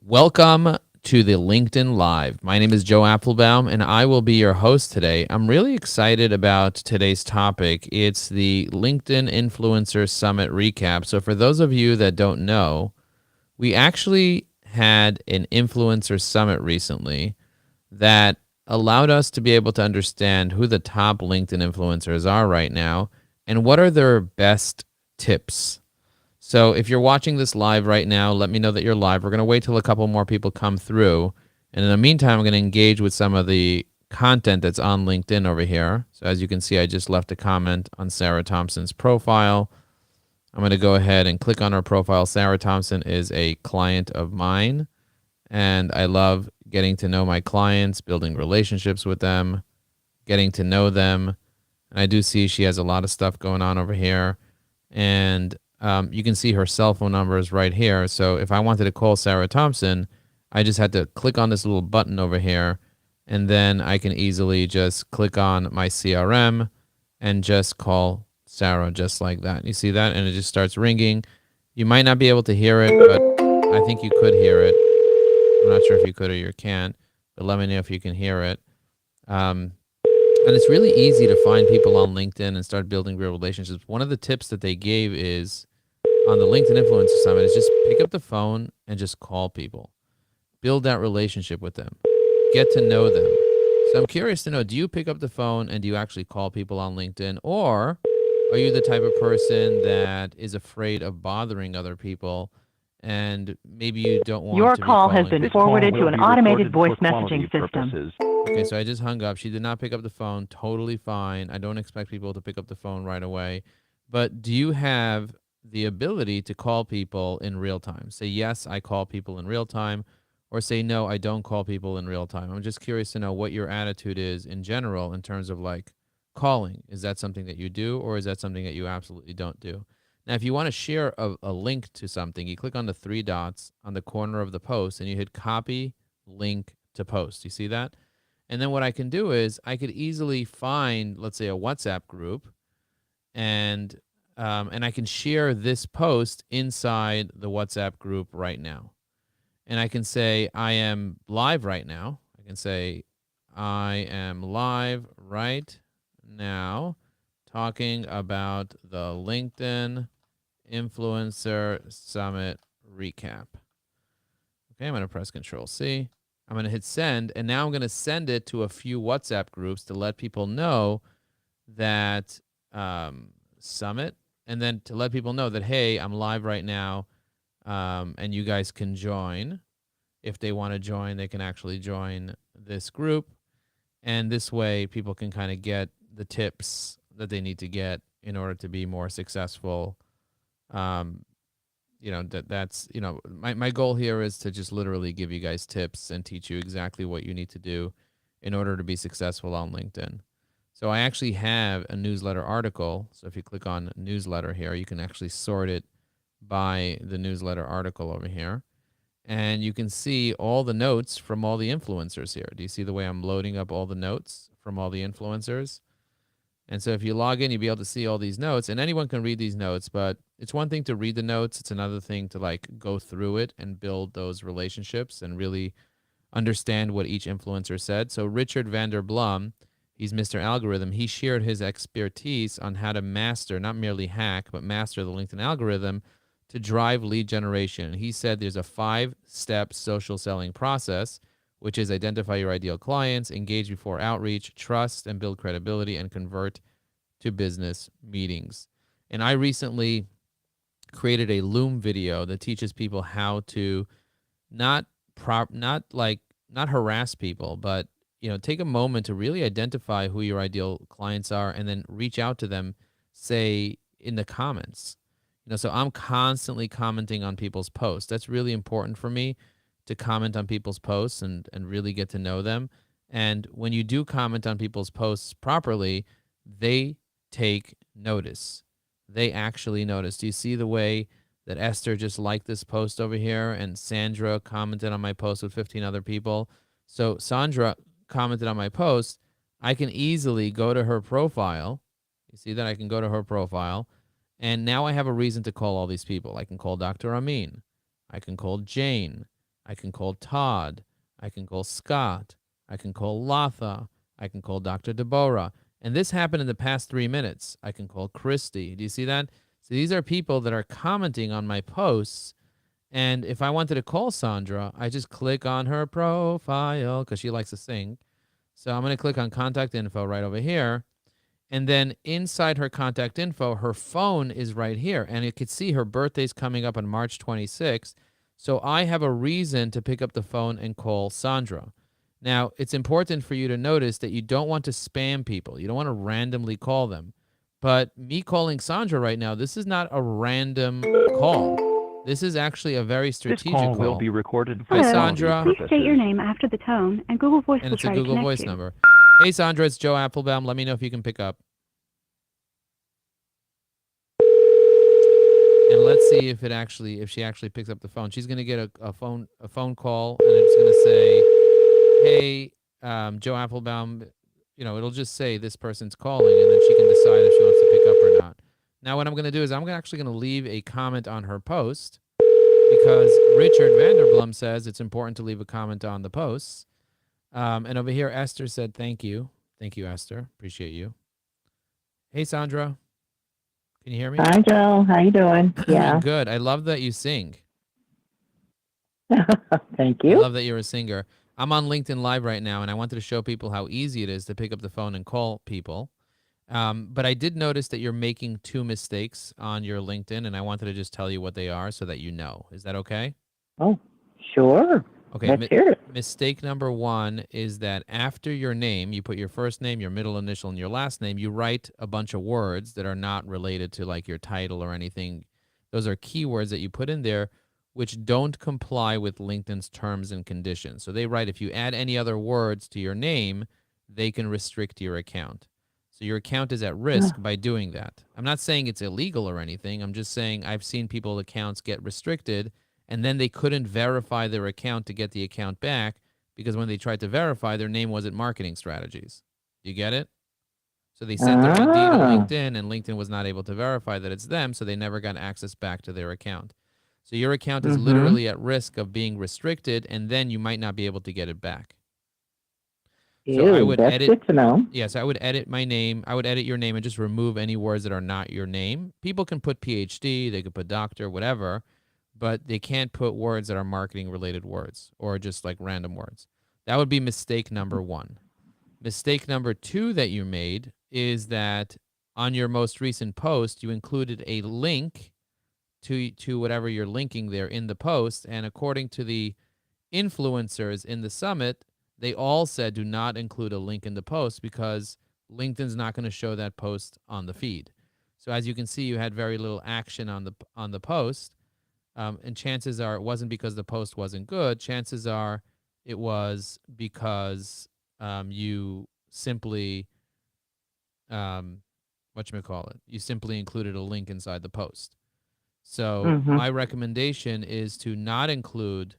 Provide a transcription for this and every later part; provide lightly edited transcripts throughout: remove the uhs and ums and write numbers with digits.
Welcome to the LinkedIn Live. My name is Joe Apfelbaum, and I will be your host today. I'm really excited about today's topic. It's the LinkedIn Influencer Summit recap. So, for those of you that don't know, we actually had an influencer summit recently that allowed us to be able to understand who the top LinkedIn influencers are right now and what are their best tips. So if you're watching this live right now, let me know that you're live. We're going to wait till a couple more people come through. And in the meantime, I'm going to engage with some of the content that's on LinkedIn over here. So as you can see, I just left a comment on Sarah Thompson's profile. I'm going to go ahead and click on her profile. Sarah Thompson is a client of mine, and I love getting to know my clients, building relationships with them, getting to know them. And I do see she has a lot of stuff going on over here. And you can see her cell phone numbers right here. So if I wanted to call Sarah Thompson, I just had to click on this little button over here, and then I can easily just click on my CRM and just call Sarah just like that. You see that? And it just starts ringing. You might not be able to hear it, but I think you could hear it. I'm not sure if you could or you can't, but let me know if you can hear it. And it's really easy to find people on LinkedIn and start building real relationships. One of the tips that they gave is on the LinkedIn Influencer Summit is just pick up the phone and just call people. Build that relationship with them. Get to know them. So I'm curious to know, do you pick up the phone and do you actually call people on LinkedIn? Or are you the type of person that is afraid of bothering other people and maybe you don't want Your to be call has calling been people? forwarded to an automated voice messaging system. Okay, so I just hung up. She did not pick up the phone. Totally fine. I don't expect people to pick up the phone right away. But do you have the ability to call people in real time? Say, yes, I call people in real time, or say, no, I don't call people in real time. I'm just curious to know what your attitude is in general in terms of like calling. Is that something that you do, or is that something that you absolutely don't do? Now, if you want to share a link to something, you click on the three dots on the corner of the post and you hit copy link to post. You see that? And then what I can do is I could easily find, let's say, a WhatsApp group, and I can share this post inside the WhatsApp group right now. And I can say I am live right now. I can say I am live right now talking about the LinkedIn Influencer Summit recap. Okay, I'm going to press Control C. I'm going to hit send, and now I'm going to send it to a few WhatsApp groups to let people know that summit, and then to let people know that, hey, I'm live right now, and you guys can join. If they want to join, they can actually join this group, and this way people can kind of get the tips that they need to get in order to be more successful. That's my goal here is to just literally give you guys tips and teach you exactly what you need to do in order to be successful on LinkedIn. So I actually have a newsletter article. So if you click on newsletter here, you can actually sort it by the newsletter article over here. And you can see all the notes from all the influencers here. Do you see the way I'm loading up all the notes from all the influencers? And so if you log in, you'll be able to see all these notes, and anyone can read these notes, but it's one thing to read the notes. It's another thing to like go through it and build those relationships and really understand what each influencer said. So Richard Vander Blum, he's Mr. Algorithm. He shared his expertise on how to master, not merely hack, but master the LinkedIn algorithm to drive lead generation. He said there's a 5-step social selling process, which is identify your ideal clients, engage before outreach, trust and build credibility, and convert to business meetings. And I recently created a Loom video that teaches people how to not harass people, but take a moment to really identify who your ideal clients are and then reach out to them, say in the comments. So I'm constantly commenting on people's posts. That's really important for me, to comment on people's posts and really get to know them. And when you do comment on people's posts properly, they take notice. They actually notice. Do you see the way that Esther just liked this post over here, and Sandra commented on my post with 15 other people? So Sandra commented on my post. I can easily go to her profile. You see that? I can go to her profile, and now I have a reason to call all these people. I can call Dr. Amin. I can call Jane. I can call Todd. I can call Scott. I can call Latha. I can call Dr. Deborah. And this happened in the past 3 minutes. I can call Christy. Do you see that? So these are people that are commenting on my posts. And if I wanted to call Sandra, I just click on her profile because she likes to sing. So I'm going to click on contact info right over here. And then inside her contact info, her phone is right here. And you could see her birthday's coming up on March 26th. So I have a reason to pick up the phone and call Sandra. Now, it's important for you to notice that you don't want to spam people. You don't want to randomly call them. But me calling Sandra right now, this is not a random call. This is actually a very strategic call. This call will be recorded for for Hi, quality Sandra. purposes. Please state your name after the tone, and Google Voice And will it's a try to Google connect Voice you. number. Hey, Sandra, it's Joe Apfelbaum. Let me know if you can pick up. And let's see if she actually picks up the phone. She's gonna get a phone call, and it's gonna say, "Hey, Joe Apfelbaum." It'll just say this person's calling, and then she can decide if she wants to pick up or not. Now, what I'm gonna do is I'm actually gonna leave a comment on her post because Richard Vanderblom says it's important to leave a comment on the posts. And over here, Esther said, "Thank you, Esther. Appreciate you." Hey, Sandra. Can you hear me? Hi, Joe. How you doing? Yeah. Good. I love that you sing. Thank I you. love that you're a singer. I'm on LinkedIn Live right now, and I wanted to show people how easy it is to pick up the phone and call people. But I did notice that you're making 2 mistakes on your LinkedIn, and I wanted to just tell you what they are so that you know. Is that okay? Oh, sure. Okay. Let's hear it. Mistake number 1 is that after your name, you put your first name, your middle initial, and your last name. You write a bunch of words that are not related to like your title or anything. Those are keywords that you put in there which don't comply with LinkedIn's terms and conditions. So they write, if you add any other words to your name, they can restrict your account. So your account is at risk by doing that. I'm not saying it's illegal or anything. I'm just saying I've seen people's accounts get restricted, and then they couldn't verify their account to get the account back because when they tried to verify, their name wasn't marketing strategies. You get it? So they sent their ID to LinkedIn, and LinkedIn was not able to verify that it's them, so they never got access back to their account. So your account is literally at risk of being restricted, and then you might not be able to get it back. So I would that's edit. good to know. Yes, I would edit my name. I would edit your name and just remove any words that are not your name. People can put PhD, they could put doctor, whatever, but they can't put words that are marketing related words or just like random words. That would be mistake number 1. Mistake number 2 that you made is that on your most recent post, you included a link to whatever you're linking there in the post. And according to the influencers in the summit, they all said do not include a link in the post because LinkedIn's not going to show that post on the feed. So as you can see, you had very little action on the post. And chances are it wasn't because the post wasn't good. Chances are it was because you simply, you simply included a link inside the post. So my recommendation is to not include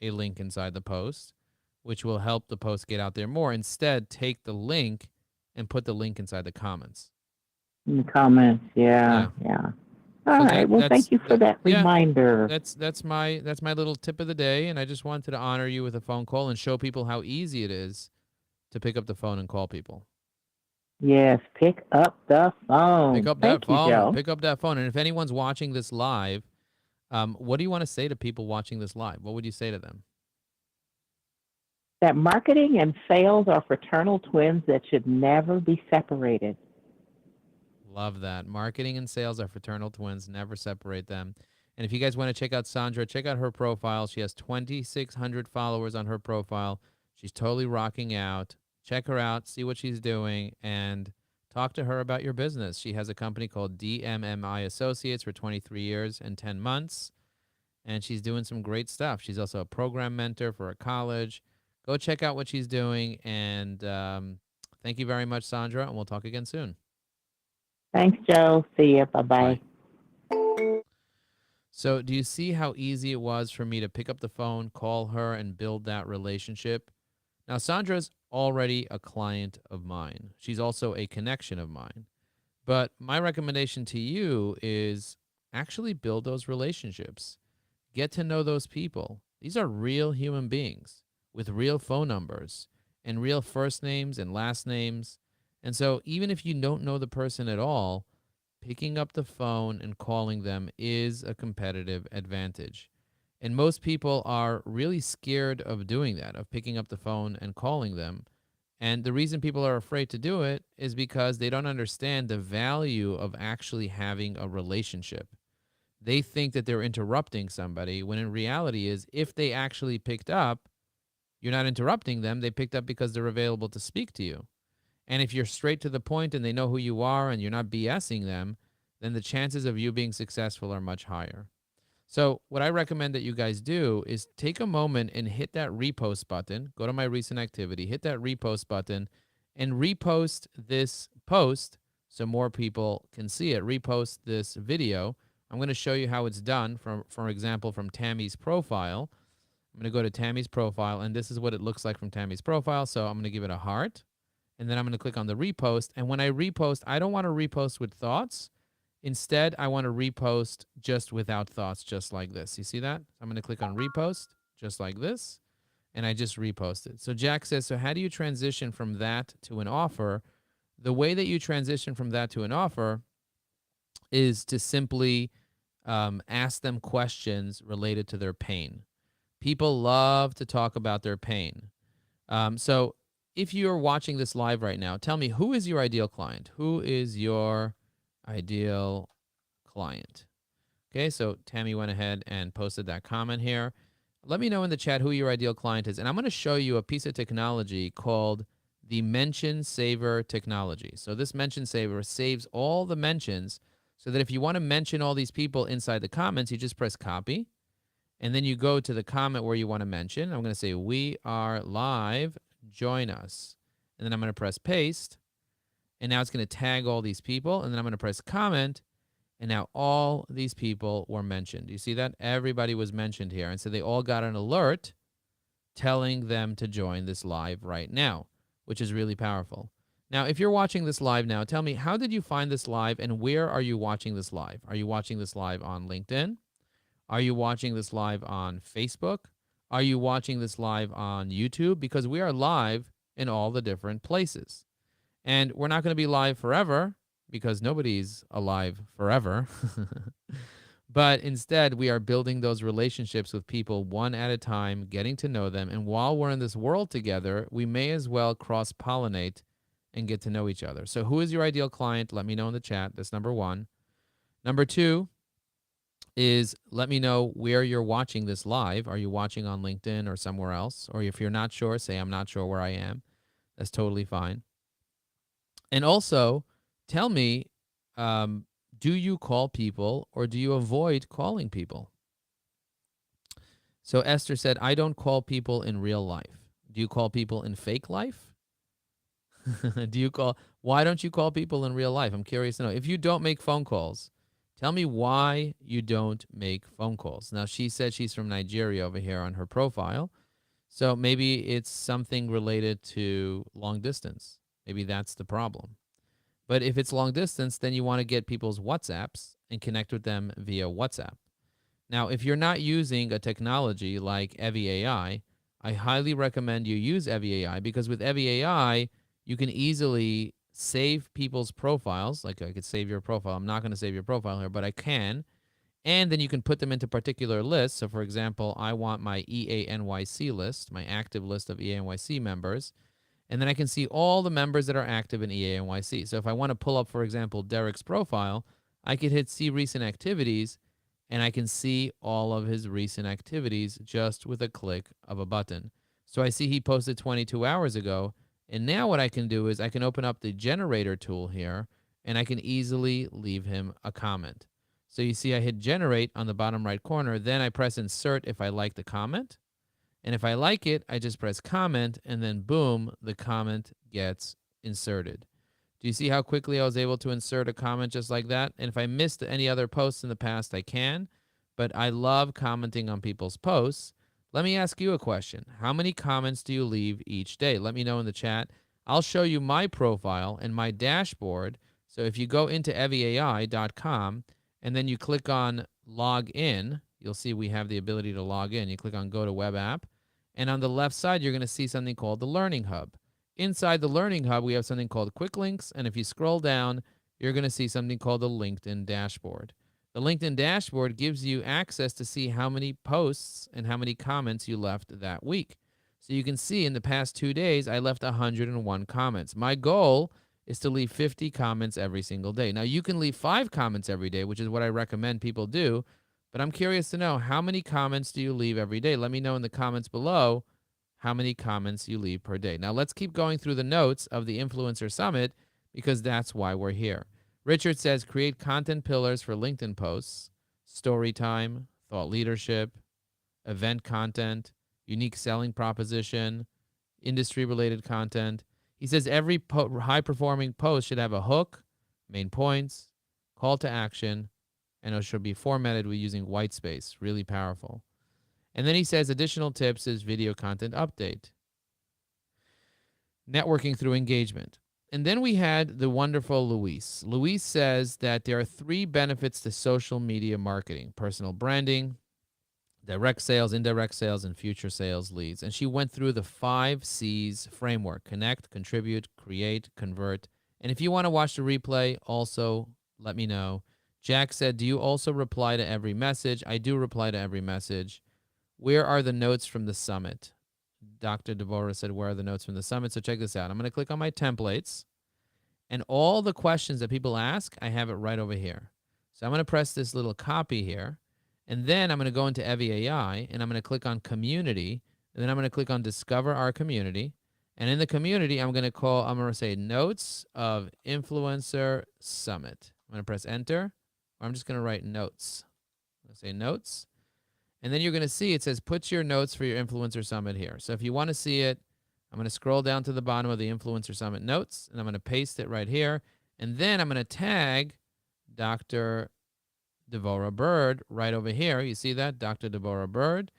a link inside the post, which will help the post get out there more. Instead, take the link and put the link inside the comments. In the comments, yeah. All right. Well, thank you for that reminder. That's my little tip of the day, and I just wanted to honor you with a phone call and show people how easy it is to pick up the phone and call people. Yes, pick up the phone. Pick up that phone. Pick up that phone. And if anyone's watching this live, what do you want to say to people watching this live? What would you say to them? That marketing and sales are fraternal twins that should never be separated. Love that. Marketing and sales are fraternal twins. Never separate them. And if you guys want to check out Sandra, check out her profile. She has 2,600 followers on her profile. She's totally rocking out. Check her out, see what she's doing, and talk to her about your business. She has a company called DMMI Associates for 23 years and 10 months, and she's doing some great stuff. She's also a program mentor for a college. Go check out what she's doing, and thank you very much, Sandra, and we'll talk again soon. Thanks, Joe. See you. Bye-bye. Bye. So do you see how easy it was for me to pick up the phone, call her, and build that relationship? Now, Sandra's already a client of mine. She's also a connection of mine. But my recommendation to you is actually build those relationships. Get to know those people. These are real human beings with real phone numbers and real first names and last names. And so even if you don't know the person at all, picking up the phone and calling them is a competitive advantage. And most people are really scared of doing that, of picking up the phone and calling them. And the reason people are afraid to do it is because they don't understand the value of actually having a relationship. They think that they're interrupting somebody when in reality is if they actually picked up, you're not interrupting them. They picked up because they're available to speak to you. And if you're straight to the point and they know who you are and you're not BSing them, then the chances of you being successful are much higher. So what I recommend that you guys do is take a moment and hit that repost button. Go to my recent activity, hit that repost button, and repost this post so more people can see it. Repost this video. I'm going to show you how it's done from, for example, from Tammy's profile. I'm going to go to Tammy's profile, and this is what it looks like from Tammy's profile. So I'm going to give it a heart, and then I'm going to click on the repost. And when I repost, I don't want to repost with thoughts. Instead, I want to repost just without thoughts, just like this. You see that? So I'm going to click on repost, just like this, and I just reposted. So Jack says, so how do you transition from that to an offer? The way that you transition from that to an offer is to simply ask them questions related to their pain. People love to talk about their pain. So if you're watching this live right now, tell me, who is your ideal client? Who is your ideal client? Okay, so Tammy went ahead and posted that comment here. Let me know in the chat who your ideal client is. And I'm going to show you a piece of technology called the Mention Saver technology. So this Mention Saver saves all the mentions so that if you want to mention all these people inside the comments, you just press copy. And then you go to the comment where you want to mention. I'm going to say, we are live, join us. And then I'm going to press paste. And now it's going to tag all these people. And then I'm going to press comment. And now all these people were mentioned. Do you see that? Everybody was mentioned here. And so they all got an alert telling them to join this live right now, which is really powerful. Now, if you're watching this live now, tell me, how did you find this live and where are you watching this live? Are you watching this live on LinkedIn? Are you watching this live on Facebook? Are you watching this live on YouTube? Because we are live in all the different places. And we're not going to be live forever because nobody's alive forever. But instead, we are building those relationships with people one at a time, getting to know them. And while we're in this world together, we may as well cross-pollinate and get to know each other. So who is your ideal client? Let me know in the chat. That's number one. Number two is let me know where you're watching this live. Are you watching on LinkedIn or somewhere else? Or if you're not sure, say, I'm not sure where I am. That's totally fine. And also, tell me, do you call people or do you avoid calling people? So Esther said, I don't call people in real life. Do you call people in fake life? Why don't you call people in real life? I'm curious to know. If you don't make phone calls, tell me why you don't make phone calls. Now, she said she's from Nigeria over here on her profile. So maybe it's something related to long distance. Maybe that's the problem. But if it's long distance, then you want to get people's WhatsApps and connect with them via WhatsApp. Now, if you're not using a technology like EviAI, I highly recommend you use EviAI because with EviAI, you can easily save people's profiles. Like I could save your profile. I'm not going to save your profile here, but I can. And then you can put them into particular lists. So for example, I want my EANYC list, my active list of EANYC members. And then I can see all the members that are active in EANYC. So if I want to pull up, for example, Derek's profile, I could hit see recent activities and I can see all of his recent activities just with a click of a button. So I see he posted 22 hours ago. And now what I can do is I can open up the generator tool here and I can easily leave him a comment. So you see I hit generate on the bottom right corner. Then I press insert if I like the comment. And if I like it, I just press comment and then boom, the comment gets inserted. Do you see how quickly I was able to insert a comment just like that? And if I missed any other posts in the past, I can. But I love commenting on people's posts. Let me ask you a question. How many comments do you leave each day? Let me know in the chat. I'll show you my profile and my dashboard. So if you go into eviai.com and then you click on log in, you'll see we have the ability to log in. You click on Go to Web App, and on the left side, you're going to see something called the Learning Hub. Inside the Learning Hub, we have something called Quick Links, and if you scroll down, you're going to see something called the LinkedIn Dashboard. The LinkedIn Dashboard gives you access to see how many posts and how many comments you left that week. So you can see in the past 2 days, I left 101 comments. My goal is to leave 50 comments every single day. Now, you can leave 5 comments every day, which is what I recommend people do, but I'm curious to know, how many comments do you leave every day? Let me know in the comments below how many comments you leave per day. Now, let's keep going through the notes of the Influencer Summit because that's why we're here. Richard says, create content pillars for LinkedIn posts, story time, thought leadership, event content, unique selling proposition, industry-related content. He says every high-performing post should have a hook, main points, call to action, and it should be formatted with using white space. Really powerful. And then he says additional tips is video content update, networking through engagement. And then we had the wonderful Luis. Luis says that there are 3 benefits to social media marketing: personal branding, direct sales, indirect sales, and future sales leads. And she went through the 5 C's framework: connect, contribute, create, convert. And if you want to watch the replay, also let me know. Jack said, do you also reply to every message? I do reply to every message. Where are the notes from the summit? Dr. Deborah said, where are the notes from the summit? So check this out. I'm going to click on my templates, and all the questions that people ask, I have it right over here. So I'm going to press this little copy here, and then I'm going to go into Evie AI, and I'm going to click on community, and then I'm going to click on discover our community. And in the community, I'm going to say notes of Influencer Summit. I'm going to press enter, or I'm just going to write notes. I'm going to say notes. And then you're going to see it says put your notes for your Influencer Summit here. So if you want to see it, I'm going to scroll down to the bottom of the Influencer Summit notes, and I'm going to paste it right here. And then I'm going to tag Dr. Deborah Bird right over here. You see that? Dr. Deborah Bird.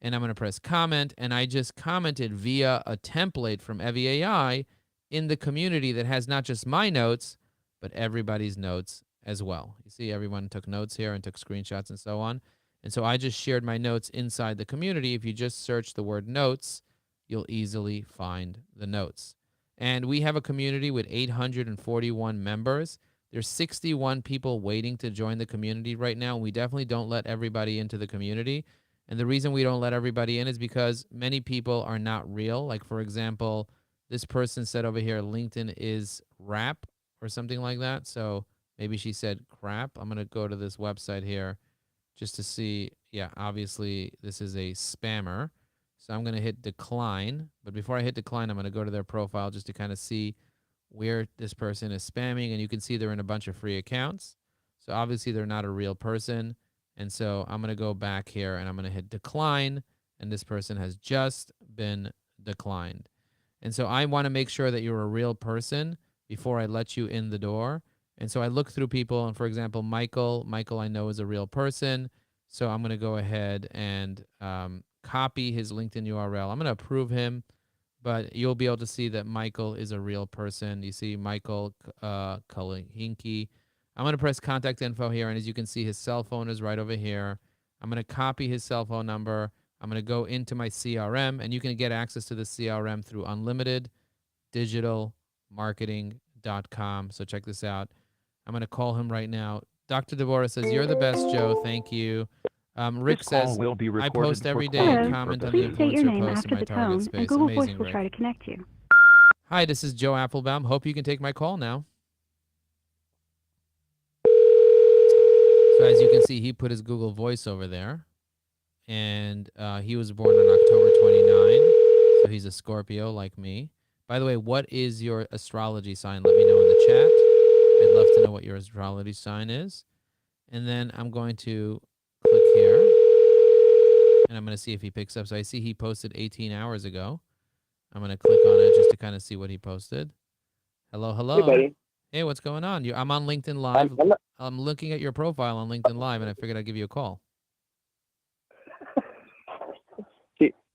And I'm going to press comment, and I just commented via a template from Evie AI in the community that has not just my notes, but everybody's notes as well. You see everyone took notes here and took screenshots and so on. And so I just shared my notes inside the community. If you just search the word notes, you'll easily find the notes. And we have a community with 841 members. There's 61 people waiting to join the community right now. We definitely don't let everybody into the community. And the reason we don't let everybody in is because many people are not real. Like, for example, this person said over here, LinkedIn is rap or something like that. So maybe she said crap. I'm going to go to this website here just to see. Yeah, obviously this is a spammer. So I'm going to hit decline. But before I hit decline, I'm going to go to their profile just to kind of see where this person is spamming. And you can see they're in a bunch of free accounts. So obviously they're not a real person. And so I'm going to go back here and I'm going to hit decline. And this person has just been declined. And so I want to make sure that you're a real person before I let you in the door. And so I look through people, and for example, Michael I know is a real person. So I'm going to go ahead and copy his LinkedIn URL. I'm going to approve him, but you'll be able to see that Michael is a real person. You see Michael Kalihinki. I'm going to press contact info here, and as you can see, his cell phone is right over here. I'm going to copy his cell phone number. I'm going to go into my CRM, and you can get access to the CRM through unlimiteddigitalmarketing.com. So check this out. I'm going to call him right now. Dr. Deborah says, you're the best, Joe. Thank you. Rick says, I post every day and comment on the influencer posts in my target space. Google Amazing, Voice will Rick. try to connect you. Hi, this is Joe Apfelbaum. Hope you can take my call now. So as you can see, he put his Google Voice over there. And he was born on October 29. So he's a Scorpio like me. By the way, what is your astrology sign? Let me know in the chat. I'd love to know what your astrology sign is. And then I'm going to click here. And I'm going to see if he picks up. So I see he posted 18 hours ago. I'm going to click on it just to kind of see what he posted. Hello, hello. Hey, buddy. Hey, what's going on? I'm on LinkedIn Live. I'm looking at your profile on LinkedIn Live, and I figured I'd give you a call.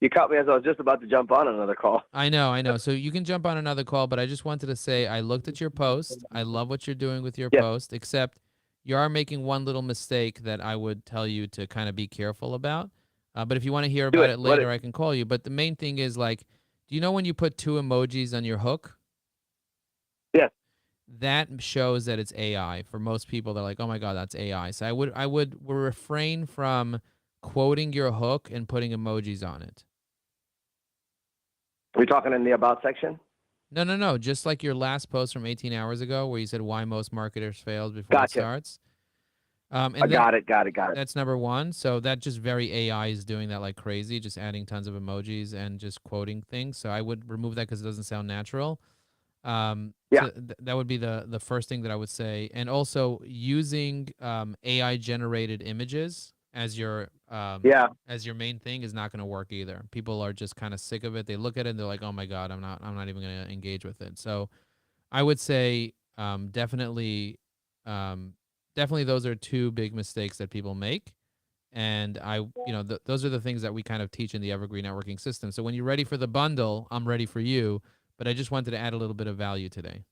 You caught me as I was just about to jump on another call. I know. So you can jump on another call, but I just wanted to say I looked at your post. I love what you're doing with your post, except you are making one little mistake that I would tell you to kind of be careful about. But if you want to hear about it later, I can call you. But the main thing is, like, do you know when you put 2 emojis on your hook? Yes. That shows that it's AI. For most people, they're like, "Oh my God, that's AI." So I would refrain from quoting your hook and putting emojis on it. Are we talking in the about section? No. Just like your last post from 18 hours ago where you said why most marketers failed before it starts. And got it. That's number one. So that just very AI is doing that like crazy, just adding tons of emojis and just quoting things. So I would remove that because it doesn't sound natural. So that would be the first thing that I would say. And also using AI generated images as your main thing is not going to work either. People are just kind of sick of it. They look at it and they're like, "Oh my God, I'm not even going to engage with it." So I would say definitely those are 2 big mistakes that people make. And those are the things that we kind of teach in the Evergreen Networking System. So when you're ready for the bundle, I'm ready for you. But I just wanted to add a little bit of value today.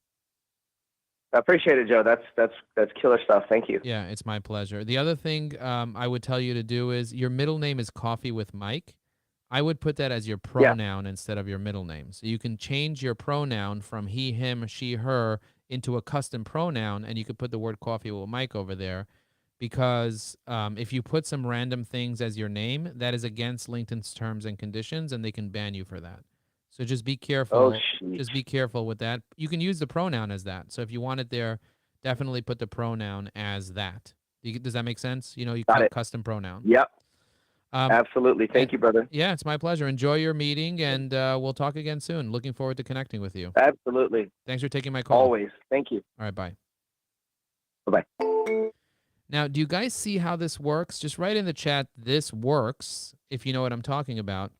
I appreciate it, Joe. That's killer stuff. Thank you. Yeah, it's my pleasure. The other thing I would tell you to do is your middle name is Coffee with Mike. I would put that as your pronoun instead of your middle name. So you can change your pronoun from he, him, she, her into a custom pronoun, and you could put the word Coffee with Mike over there. Because if you put some random things as your name, that is against LinkedIn's terms and conditions, and they can ban you for that. So just be careful. Just be careful with that. You can use the pronoun as that. So if you want it there, definitely put the pronoun as that. Does that make sense? You got custom pronoun. Yep. Absolutely. Thank you, brother. Yeah, it's my pleasure. Enjoy your meeting, and we'll talk again soon. Looking forward to connecting with you. Absolutely. Thanks for taking my call. Always. Thank you. All right, bye. Bye-bye. Now, do you guys see how this works? Just write in the chat, this works, if you know what I'm talking about.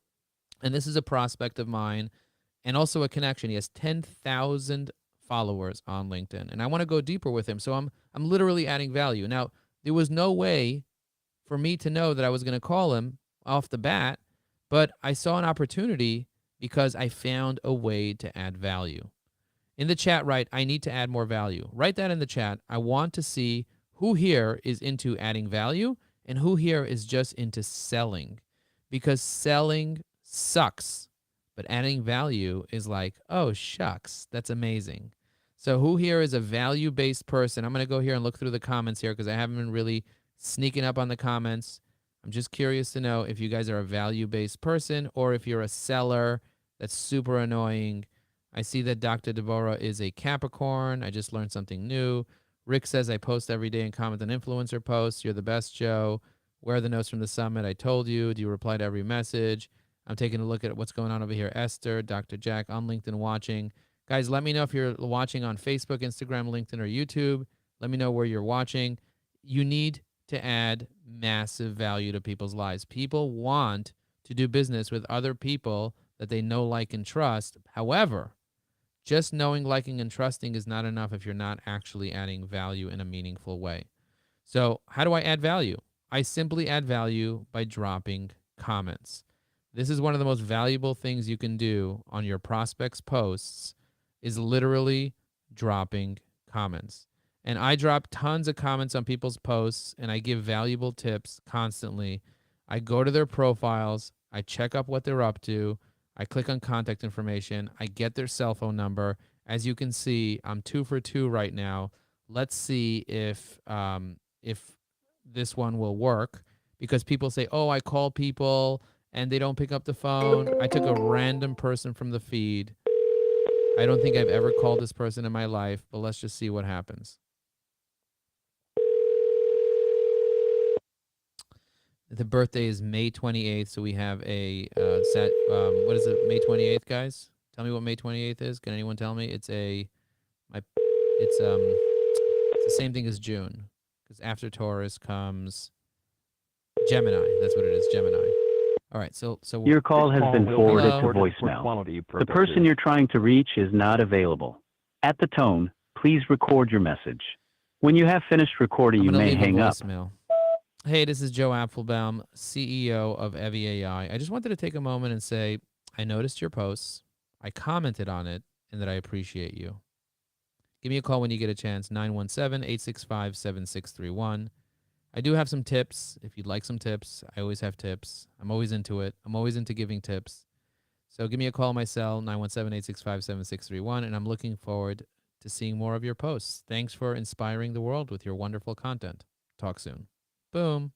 And this is a prospect of mine and also a connection. He has 10,000 followers on LinkedIn, and I want to go deeper with him. So I'm literally adding value. Now, there was no way for me to know that I was going to call him off the bat, but I saw an opportunity because I found a way to add value. In the chat, write, I need to add more value. Write that in the chat. I want to see who here is into adding value and who here is just into selling, because selling sucks, but adding value is like, oh, shucks, that's amazing. So who here is a value-based person? I'm going to go here and look through the comments here because I haven't been really sneaking up on the comments. I'm just curious to know if you guys are a value-based person or if you're a seller that's super annoying. I see that Dr. Deborah is a Capricorn. I just learned something new. Rick says, I post every day and comment on influencer posts. You're the best, Joe. Where are the notes from the summit? I told you. Do you reply to every message? I'm taking a look at what's going on over here. Esther, Dr. Jack on LinkedIn watching. Guys, let me know if you're watching on Facebook, Instagram, LinkedIn, or YouTube. Let me know where you're watching. You need to add massive value to people's lives. People want to do business with other people that they know, like, and trust. However, just knowing, liking, and trusting is not enough if you're not actually adding value in a meaningful way. So how do I add value? I simply add value by dropping comments. This is one of the most valuable things you can do on your prospects' posts, is literally dropping comments. And I drop tons of comments on people's posts, and I give valuable tips constantly. I go to their profiles. I check up what they're up to. I click on contact information. I get their cell phone number. As you can see, I'm 2 for 2 right now. Let's see if this one will work, because people say, oh, I call people and they don't pick up the phone. I took a random person from the feed. I don't think I've ever called this person in my life, but let's just see what happens. The birthday is May 28th, so we have a what is it, May 28th, guys? Tell me what May 28th is. Can anyone tell me? It's the same thing as June, because after Taurus comes Gemini. That's what it is, Gemini. All right, so your call has been forwarded to voicemail. The person you're trying to reach is not available. At the tone, please record your message. When you have finished recording, you may hang up. Hey, this is Joe Apfelbaum, CEO of EviAI. I just wanted to take a moment and say, I noticed your posts, I commented on it, and that I appreciate you. Give me a call when you get a chance, 917-865-7631. I do have some tips. If you'd like some tips, I always have tips. I'm always into it. I'm always into giving tips. So give me a call on my cell, 917-865-7631, and I'm looking forward to seeing more of your posts. Thanks for inspiring the world with your wonderful content. Talk soon. Boom.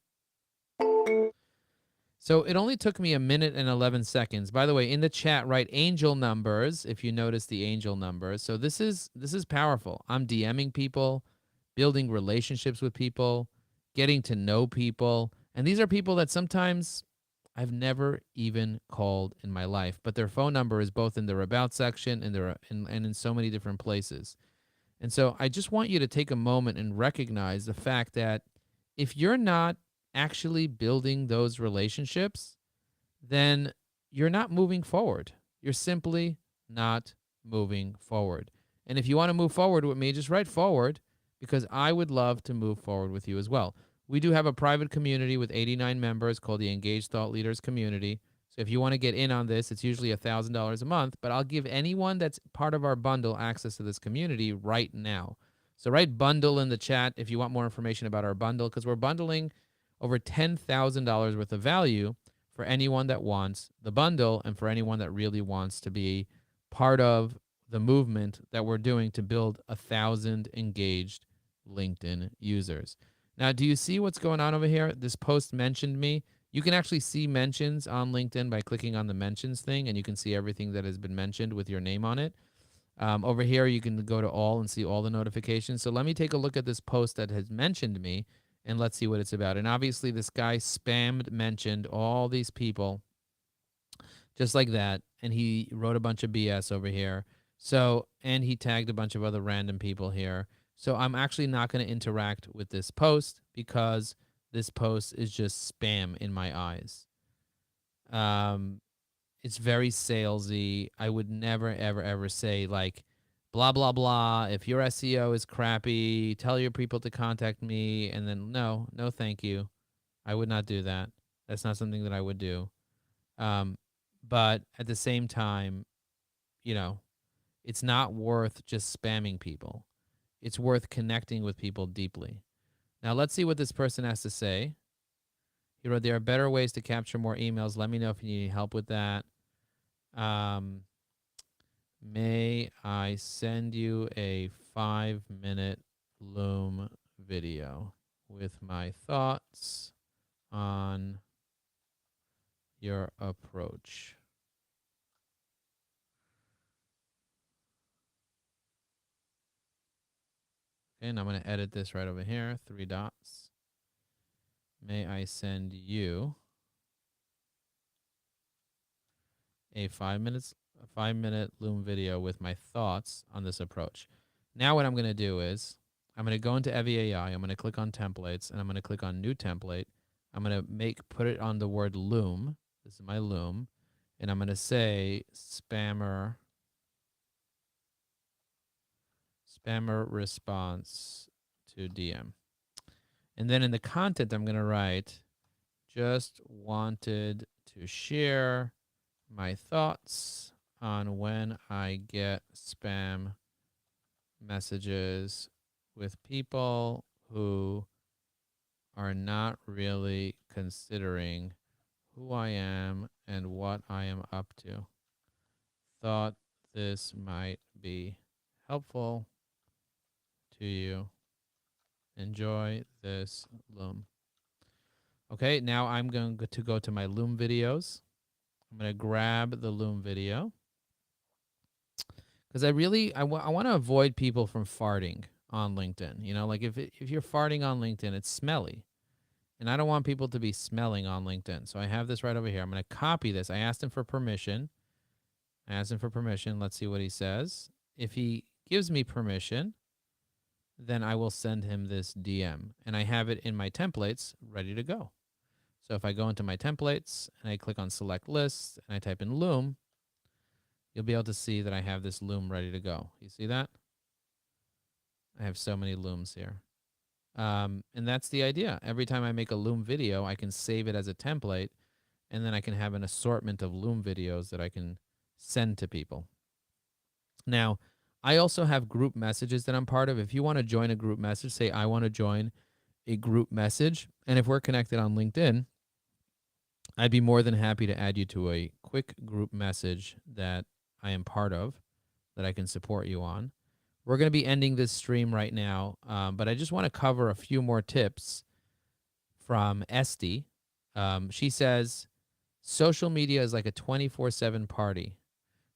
So it only took me 1 minute and 11 seconds. By the way, in the chat, write angel numbers if you notice the angel numbers. So this is powerful. I'm DMing people, building relationships with people, getting to know people. And these are people that sometimes I've never even called in my life, but their phone number is both in their about section and in so many different places. And so I just want you to take a moment and recognize the fact that if you're not actually building those relationships, then you're not moving forward. You're simply not moving forward. And if you want to move forward with me, just write forward, because I would love to move forward with you as well. We do have a private community with 89 members called the Engaged Thought Leaders Community. So if you want to get in on this, it's usually $1,000 a month, but I'll give anyone that's part of our bundle access to this community right now. So write bundle in the chat if you want more information about our bundle, because we're bundling over $10,000 worth of value for anyone that wants the bundle and for anyone that really wants to be part of the movement that we're doing to build 1,000 engaged LinkedIn users. Now, do you see what's going on over here? This post mentioned me. You can actually see mentions on LinkedIn by clicking on the mentions thing, and you can see everything that has been mentioned with your name on it. Over here, you can go to all and see all the notifications. So let me take a look at this post that has mentioned me, and let's see what it's about. And obviously, this guy mentioned all these people just like that, and he wrote a bunch of BS over here. So, and he tagged a bunch of other random people here. So I'm actually not going to interact with this post because this post is just spam in my eyes. It's very salesy. I would never, ever, ever say like, blah, blah, blah. If your SEO is crappy, tell your people to contact me. And then no, thank you. I would not do that. That's not something that I would do. But at the same time, it's not worth just spamming people. It's worth connecting with people deeply. Now, let's see what this person has to say. He wrote, there are better ways to capture more emails. Let me know if you need help with that. May I send you a 5-minute Loom video with my thoughts on your approach? Okay, and I'm going to edit this right over here, 3 dots. May I send you a 5-minute Loom video with my thoughts on this approach? Now what I'm going to do is I'm going to go into Evi AI. I'm going to click on templates, and I'm going to click on new template. I'm going to put it on the word Loom. This is my Loom. And I'm going to say spammer response to DM. And then in the content, I'm going to write, just wanted to share my thoughts on when I get spam messages with people who are not really considering who I am and what I am up to. Thought this might be helpful to you. Enjoy this Loom. Okay, now I'm going to go to my Loom videos. I'm going to grab the Loom video because I want to avoid people from farting on LinkedIn. Like if you're farting on LinkedIn, it's smelly. And I don't want people to be smelling on LinkedIn. So I have this right over here. I'm going to copy this. I asked him for permission. Let's see what he says. If he gives me permission, then I will send him this DM. And I have it in my templates ready to go. So if I go into my templates and I click on select list and I type in Loom, you'll be able to see that I have this Loom ready to go. You see that? I have so many Looms here. And that's the idea. Every time I make a Loom video, I can save it as a template, and then I can have an assortment of Loom videos that I can send to people. Now, I also have group messages that I'm part of. If you want to join a group message, say I want to join a group message. And if we're connected on LinkedIn, I'd be more than happy to add you to a quick group message that I am part of, that I can support you on. We're going to be ending this stream right now, but I just want to cover a few more tips from Esty. She says, social media is like a 24/7 party.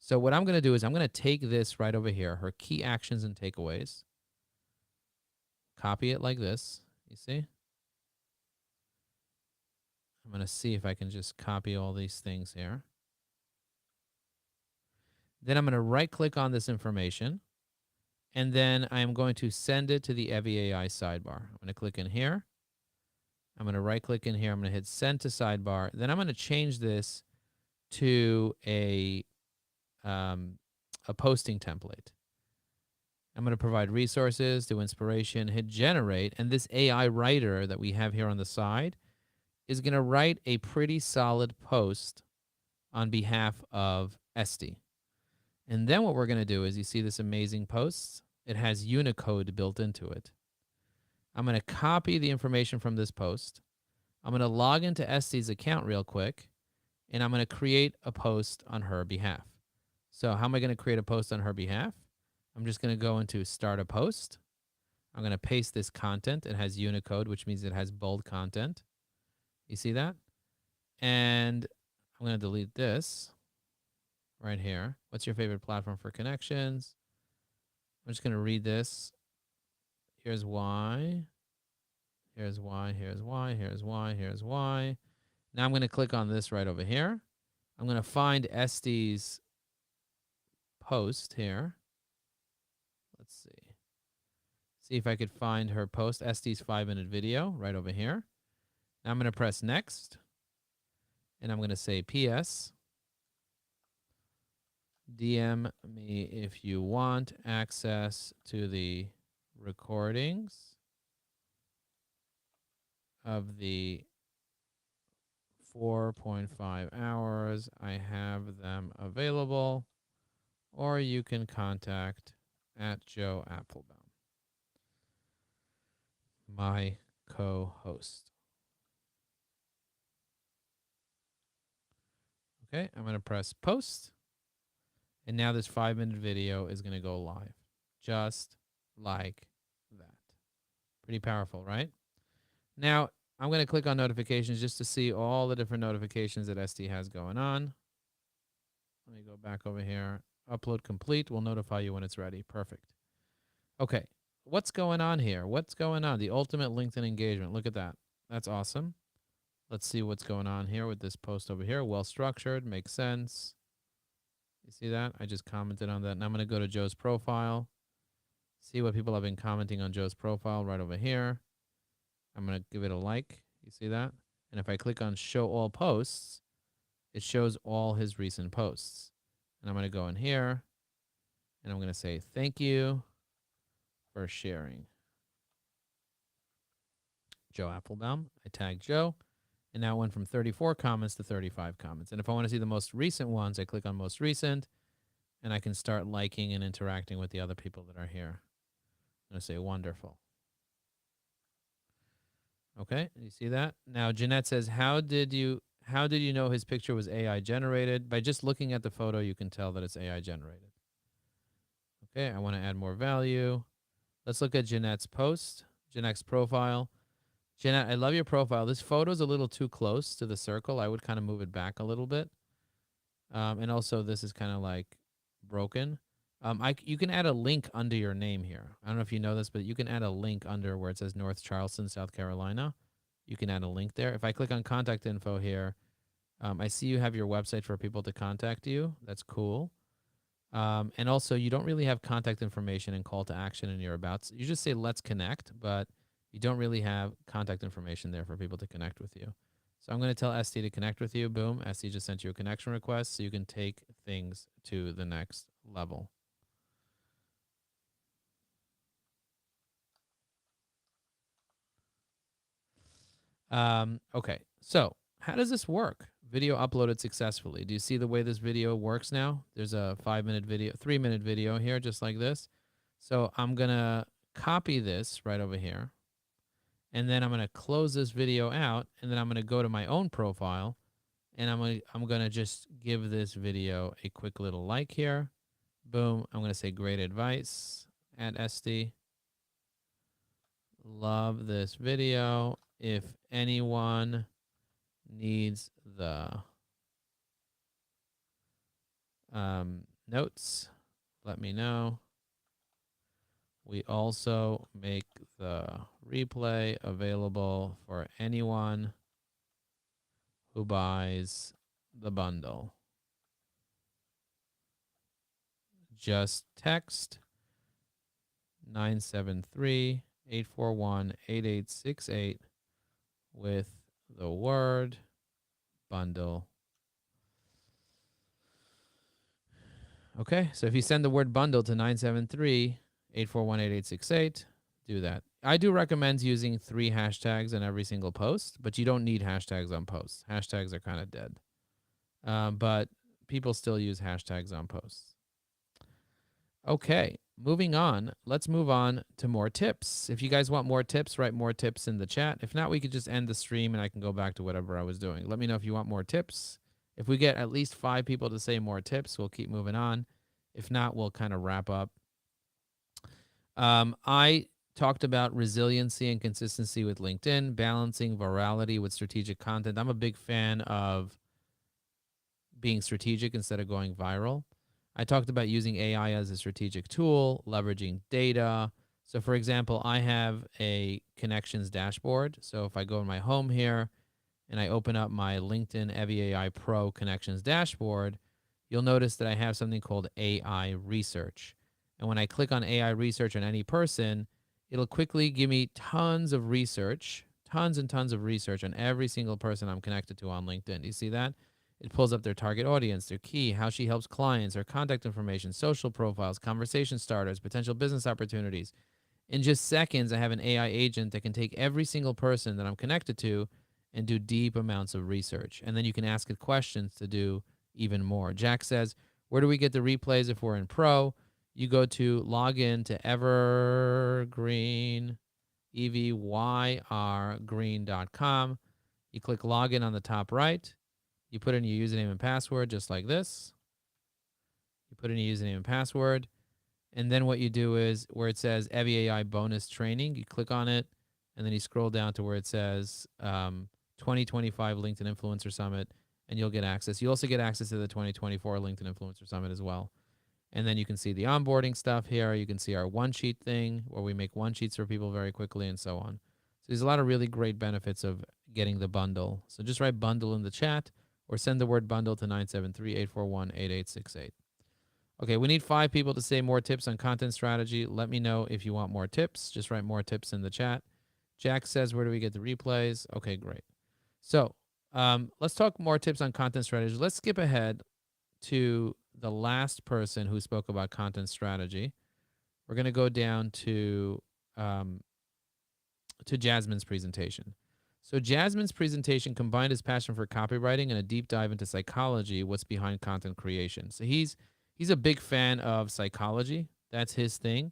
So what I'm going to do is I'm going to take this right over here, her key actions and takeaways, copy it like this. You see? I'm going to see if I can just copy all these things here. Then I'm going to right-click on this information, and then I'm going to send it to the EVI sidebar. I'm going to click in here. I'm going to right-click in here. I'm going to hit Send to Sidebar. Then I'm going to change this to a posting template. I'm going to provide resources, do inspiration, hit Generate, and this AI writer that we have here on the side is going to write a pretty solid post on behalf of Esty. And then what we're going to do is, you see this amazing post? It has Unicode built into it. I'm going to copy the information from this post. I'm going to log into Esty's account real quick, and I'm going to create a post on her behalf. So how am I going to create a post on her behalf? I'm just going to go into Start a Post. I'm going to paste this content. It has Unicode, which means it has bold content. You see that? And I'm going to delete this right here. What's your favorite platform for connections? I'm just going to read this. Here's why. Here's why. Here's why. Here's why. Here's why. Now I'm going to click on this right over here. I'm going to find Esty's post here. Let's see. See if I could find her post, Esty's 5-minute video, right over here. Now I'm going to press Next. And I'm going to say, PS, DM me if you want access to the recordings of the 4.5 hours. I have them available. Or you can contact at Joe Apfelbaum, my co-host. Okay, I'm going to press Post. And now this 5-minute video is going to go live. Just like that. Pretty powerful, right? Now, I'm going to click on notifications just to see all the different notifications that Esty has going on. Let me go back over here. Upload complete. We'll notify you when it's ready. Perfect. Okay. What's going on here? What's going on? The ultimate LinkedIn engagement. Look at that. That's awesome. Let's see what's going on here with this post over here. Well structured. Makes sense. You see that? I just commented on that. And I'm going to go to Joe's profile. See what people have been commenting on Joe's profile right over here. I'm going to give it a like. You see that? And if I click on Show All Posts, it shows all his recent posts. And I'm going to go in here, and I'm going to say, thank you for sharing. Joe Apfelbaum. I tagged Joe, and now it went from 34 comments to 35 comments. And if I want to see the most recent ones, I click on Most Recent, and I can start liking and interacting with the other people that are here. I'm going to say, wonderful. Okay, you see that? Now, Jeanette says, how did you know his picture was AI generated? By just looking at the photo, you can tell that it's AI generated. Okay, I want to add more value. Let's look at Jeanette's post, Jeanette's profile. Jeanette, I love your profile. This photo is a little too close to the circle. I would kind of move it back a little bit. And also, this is kind of like broken. You can add a link under your name here. I don't know if you know this, but you can add a link under where it says North Charleston, South Carolina. You can add a link there. If I click on contact info here, I see you have your website for people to contact you. That's cool. And also, you don't really have contact information and call to action in your abouts. You just say, let's connect, but you don't really have contact information there for people to connect with you. So I'm going to tell Esty to connect with you. Boom. Esty just sent you a connection request so you can take things to the next level. Okay, so how does this work? Video uploaded successfully. Do you see the way this video works now? There's a 5-minute video, 3-minute video here, just like this. So I'm going to copy this right over here. And then I'm going to close this video out. And then I'm going to go to my own profile. And I'm going to just give this video a quick little like here. Boom. I'm going to say great advice at SD. Love this video. If anyone needs the notes, let me know. We also make the replay available for anyone who buys the bundle. Just text 973-841-8868 with the word bundle. Okay, so if you send the word bundle to 973-841-8868, do that. I do recommend using 3 hashtags in every single post, but you don't need hashtags on posts. Hashtags are kind of dead. But people still use hashtags on posts. Okay, moving on. Let's move on to more tips. If you guys want more tips, write more tips in the chat. If not, we could just end the stream and I can go back to whatever I was doing. Let me know if you want more tips. If we get at least 5 people to say more tips, we'll keep moving on. If not, we'll kind of wrap up. I talked about resiliency and consistency with LinkedIn, balancing virality with strategic content. I'm a big fan of being strategic instead of going viral. I talked about using AI as a strategic tool, leveraging data. So for example, I have a connections dashboard. So if I go in my home here and I open up my LinkedIn AI Pro connections dashboard, you'll notice that I have something called AI research. And when I click on AI research on any person, it'll quickly give me tons of research, tons and tons of research on every single person I'm connected to on LinkedIn. Do you see that? It pulls up their target audience, their key, how she helps clients, her contact information, social profiles, conversation starters, potential business opportunities. In just seconds, I have an AI agent that can take every single person that I'm connected to and do deep amounts of research. And then you can ask it questions to do even more. Jack says, where do we get the replays if we're in Pro? You go to log in to evergreen, EVYRgreen.com. You click login on the top right. You put in your username and password just like this. You put in your username and password. And then what you do is where it says AI bonus training, you click on it. And then you scroll down to where it says 2025 LinkedIn Influencer Summit. And you'll get access. You also get access to the 2024 LinkedIn Influencer Summit as well. And then you can see the onboarding stuff here. You can see our one-sheet thing where we make one-sheets for people very quickly and so on. So there's a lot of really great benefits of getting the bundle. So just write bundle in the chat or send the word bundle to 973-841-8868. Okay, we need 5 people to say more tips on content strategy. Let me know if you want more tips. Just write more tips in the chat. Jack says, where do we get the replays? Okay, great. So let's talk more tips on content strategy. Let's skip ahead to the last person who spoke about content strategy. We're going to go down to Jasmine's presentation. So Jasmine's presentation combined his passion for copywriting and a deep dive into psychology, what's behind content creation. So he's a big fan of psychology. That's his thing.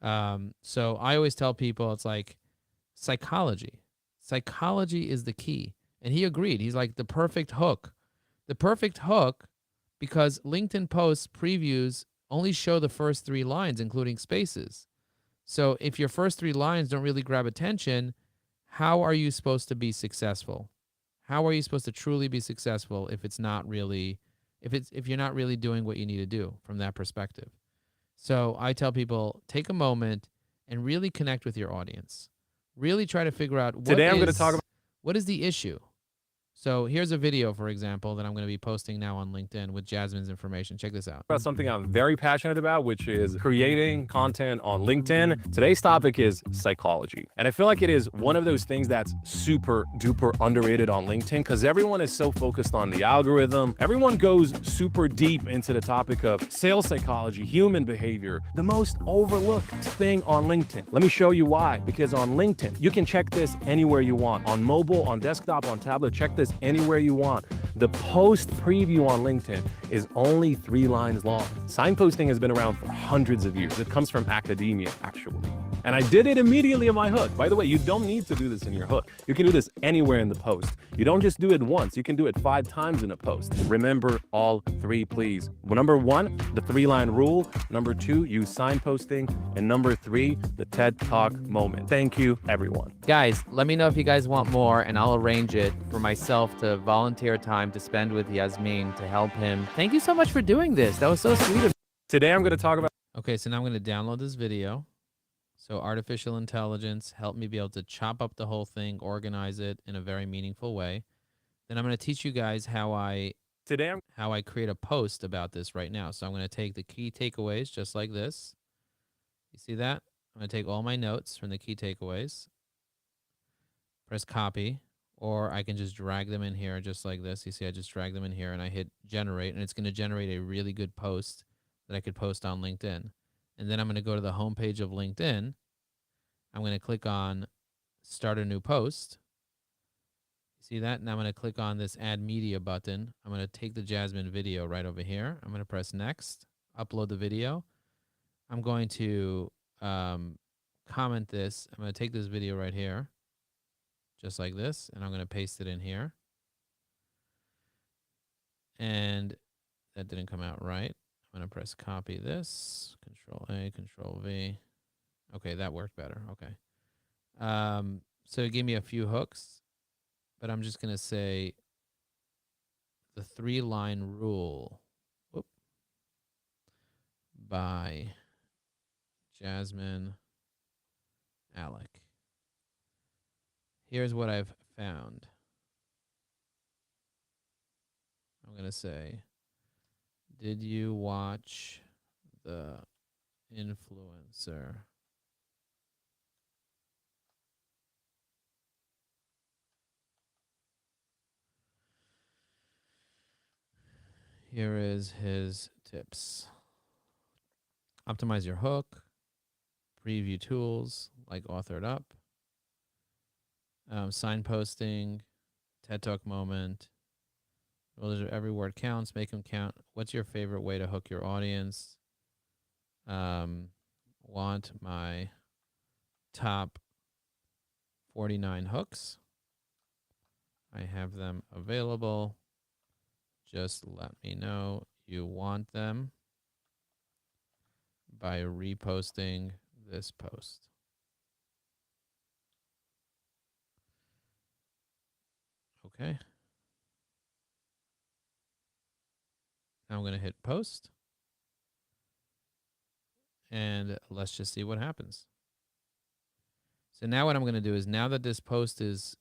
So I always tell people it's like psychology. Psychology is the key. And he agreed. He's like the perfect hook. The perfect hook because LinkedIn posts previews only show the first 3 lines, including spaces. So if your first 3 lines don't really grab attention, how are you supposed to be successful? How are you supposed to truly be successful if it's not really, if you're not really doing what you need to do from that perspective? So I tell people, take a moment and really connect with your audience. Really try to figure out what is the issue. So here's a video, for example, that I'm going to be posting now on LinkedIn with Jasmine's information. Check this out. About something I'm very passionate about, which is creating content on LinkedIn. Today's topic is psychology. And I feel like it is one of those things that's super duper underrated on LinkedIn because everyone is so focused on the algorithm. Everyone goes super deep into the topic of sales psychology, human behavior, the most overlooked thing on LinkedIn. Let me show you why. Because on LinkedIn, you can check this anywhere you want. On mobile, on desktop, on tablet, check this anywhere you want. The post preview on LinkedIn is only 3 lines long. Signposting has been around for hundreds of years. It comes from academia, actually. And I did it immediately in my hook. By the way, you don't need to do this in your hook. You can do this anywhere in the post. You don't just do it once. You can do it 5 times in a post. Remember all 3, please. Number 1, the 3-line rule. Number 2, use signposting. And number 3, the TED Talk moment. Thank you, everyone. Guys, let me know if you guys want more, and I'll arrange it for myself to volunteer time to spend with Yasmin to help him. Thank you so much for doing this. That was so sweet of you. Today I'm going to talk about... Okay, so now I'm going to download this video. So artificial intelligence helped me be able to chop up the whole thing, organize it in a very meaningful way. Then I'm going to teach you guys how I create a post about this right now. So I'm going to take the key takeaways just like this. You see that? I'm going to take all my notes from the key takeaways. Press copy, or I can just drag them in here just like this. You see, I just drag them in here and I hit generate, and it's going to generate a really good post that I could post on LinkedIn. And then I'm going to go to the homepage of LinkedIn. I'm going to click on start a new post. See that? And I'm going to click on this add media button. I'm going to take the Jasmine video right over here. I'm going to press next, upload the video. I'm going to comment this. I'm going to take this video right here, just like this, and I'm going to paste it in here. And that didn't come out right. I'm going to press copy this, Control A, Control V. Okay, that worked better. Okay. So it gave me a few hooks, but I'm just going to say the 3-line rule by Jasmine Alec. Here's what I've found. I'm going to say, did you watch the influencer Here is his tips. Optimize your hook, preview tools like Authored Up, signposting, TED Talk moment. Well, every word counts, make them count. What's your favorite way to hook your audience? Want my top 49 hooks. I have them available. Just let me know you want them by reposting this post. Okay. Now I'm going to hit post. And let's just see what happens. So now what I'm going to do is, now that this post is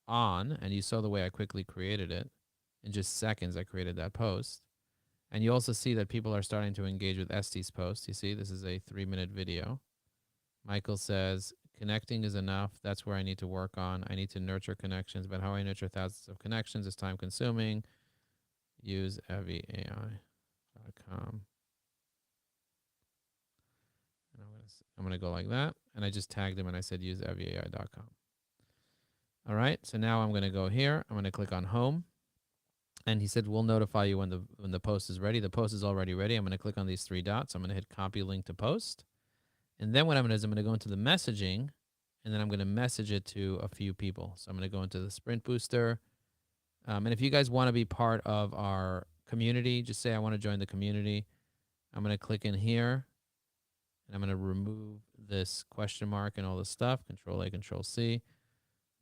on, and you saw the way I quickly created it, in just seconds I created that post. And you also see that people are starting to engage with Estee's post. You see, this is a 3-minute video. Michael says, connecting is enough. That's where I need to work on. I need to nurture connections, but how I nurture thousands of connections is time consuming. Use evai.com. I'm going to go like that. And I just tagged him and I said, use evai.com. All right. So now I'm going to go here. I'm going to click on home. And he said, we'll notify you when the post is ready. The post is already ready. I'm going to click on these 3 dots. I'm going to hit copy link to post. And then what I'm going to do is I'm going to go into the messaging, and then I'm going to message it to a few people. So I'm going to go into the Sprint Booster. And if you guys want to be part of our community, just say, I want to join the community. I'm going to click in here, and I'm going to remove this question mark and all this stuff. Control A, Control C.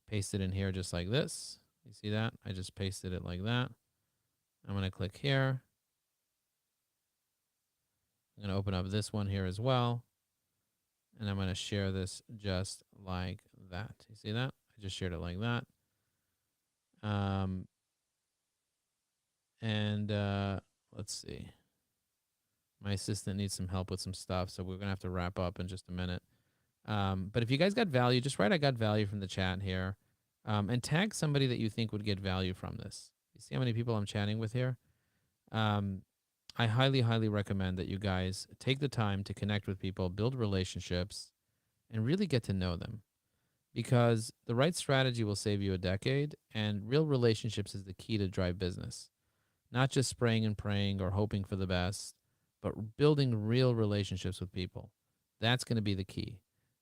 Paste it in here just like this. You see that? I just pasted it like that. I'm going to click here. I'm going to open up this one here as well. And I'm going to share this just like that. You see that? I just shared it like that. Let's see. My assistant needs some help with some stuff, so we're going to have to wrap up in just a minute. But if you guys got value, just write I got value from the chat here. And tag somebody that you think would get value from this. You see how many people I'm chatting with here? I highly, highly recommend that you guys take the time to connect with people, build relationships, and really get to know them. because the right strategy will save you a decade, and real relationships is the key to drive business. Not just spraying and praying or hoping for the best, but building real relationships with people. That's going to be the key.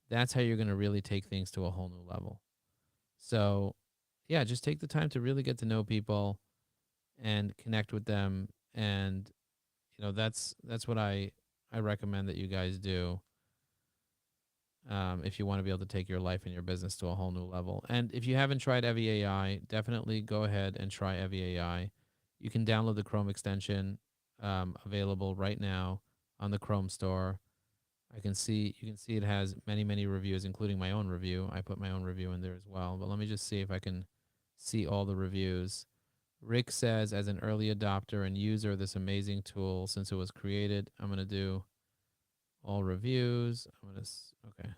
That's how you're going to really take things to a whole new level. So, yeah, just take the time to really get to know people and connect with them. And, that's what I recommend that you guys do. If you want to be able to take your life and your business to a whole new level. And if you haven't tried Evie AI, definitely go ahead and try Evie AI. You can download the Chrome extension, available right now on the Chrome store. You can see it has many, many reviews, including my own review. I put my own review in there as well. But let me just see if I can see all the reviews. Rick says, as an early adopter and user of this amazing tool since it was created, I'm going to do all reviews. Okay.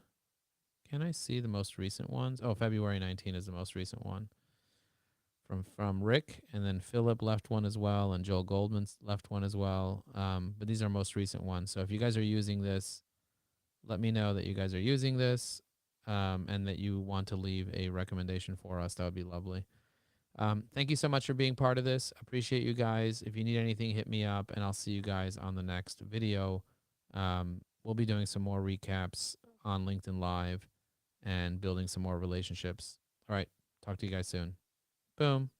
Can I see the most recent ones? Oh, February 19 is the most recent one from Rick, and then Philip left one as well, and Joel Goldman's left one as well. But these are most recent ones. So if you guys are using this, let me know that you guys are using this, and that you want to leave a recommendation for us. That would be lovely. Thank you so much for being part of this. Appreciate you guys. If you need anything, hit me up, and I'll see you guys on the next video. We'll be doing some more recaps on LinkedIn Live and building some more relationships. All right. Talk to you guys soon. Boom.